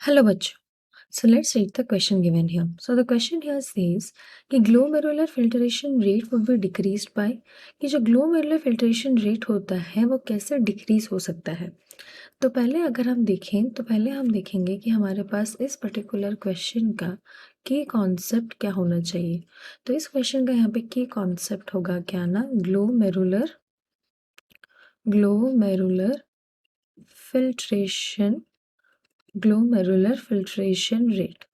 Hello बच्चों. So let's read the question given here. So the question here says कि glomerular filtration rate would be decreased by कि जो glomerular filtration rate होता है वो कैसे डिक्रीज हो सकता है. तो पहले अगर हम देखें तो पहले हम देखेंगे कि हमारे पास इस पर्टिकुलर क्वेश्चन का की कॉन्सेप्ट क्या होना चाहिए. तो इस क्वेश्चन का यहाँ पे की कॉन्सेप्ट होगा क्या ना, glomerular filtration glomerular filtration rate.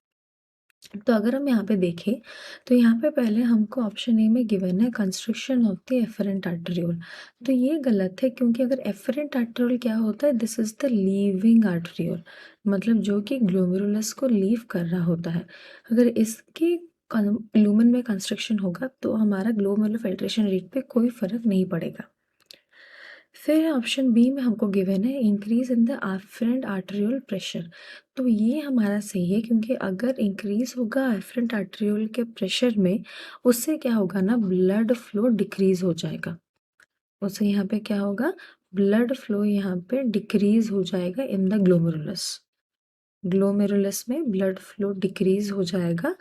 तो अगर हम यहाँ पे देखें तो यहाँ पे पहले हमको ऑप्शन ए में गिवन है construction of the efferent arteriole. तो ये गलत है क्योंकि अगर एफरेंट आर्टरियोल क्या होता है, दिस इज द लीविंग आर्टरियोल, मतलब जो कि ग्लोमेरुलस को लीव कर रहा होता है. अगर इसके लूमेन में कंस्ट्रक्शन होगा तो हमारा ग्लोमेरुलर फिल्ट्रेशन रेट पे कोई फर्क नहीं पड़ेगा. फिर ऑप्शन बी में हमको गिवन है increase in the efferent arteriole pressure. तो ये हमारा सही है क्योंकि अगर इंक्रीज होगा एफरेंट आर्टरियोल के प्रेशर में, उससे क्या होगा ना, ब्लड फ्लो डिक्रीज हो जाएगा. उससे यहाँ पे क्या होगा, ब्लड फ्लो यहाँ पे डिक्रीज हो जाएगा इन द ग्लोमेरुलस में ब्लड फ्लो डिक्रीज हो जाएगा,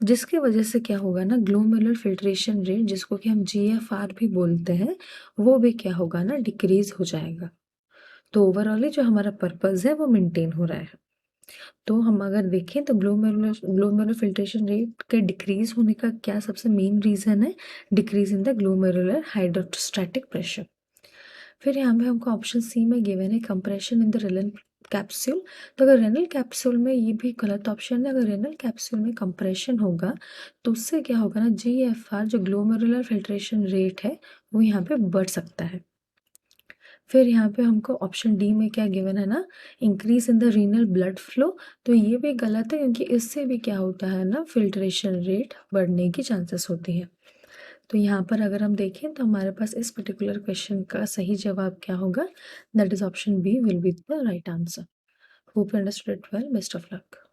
जिसके वजह से क्या होगा ना, ग्लोमेरुलर फिल्ट्रेशन रेट जिसको कि हम GFR भी बोलते हैं, वो भी क्या होगा ना, डिक्रीज हो जाएगा. तो ओवरऑल जो हमारा पर्पस है वो मेंटेन हो रहा है. तो हम अगर देखें तो ग्लोमेरुलर फिल्ट्रेशन रेट के डिक्रीज होने का क्या सबसे मेन रीजन है, decrease in the glomerular hydrostatic pressure. फिर यहाँ पे हमको ऑप्शन सी में गिवन है compression in the renal capsule. तो अगर रेनल कैप्सूल में, ये भी गलत ऑप्शन है, अगर रेनल कैप्सूल में कंप्रेशन होगा तो उससे क्या होगा ना, GFR जो ग्लोमेरुलर फिल्ट्रेशन रेट है वो यहाँ पे बढ़ सकता है. फिर यहाँ पे हमको ऑप्शन डी में क्या गिवन है ना, increase in the renal blood flow. तो ये भी गलत है क्योंकि इससे भी क्या होता है ना, फिल्ट्रेशन रेट बढ़ने की चांसेस होती है. तो यहाँ पर अगर हम देखें तो हमारे पास इस पर्टिकुलर क्वेश्चन का सही जवाब क्या होगा, that is option B will be the right answer. Hope you understood it well. Best of luck.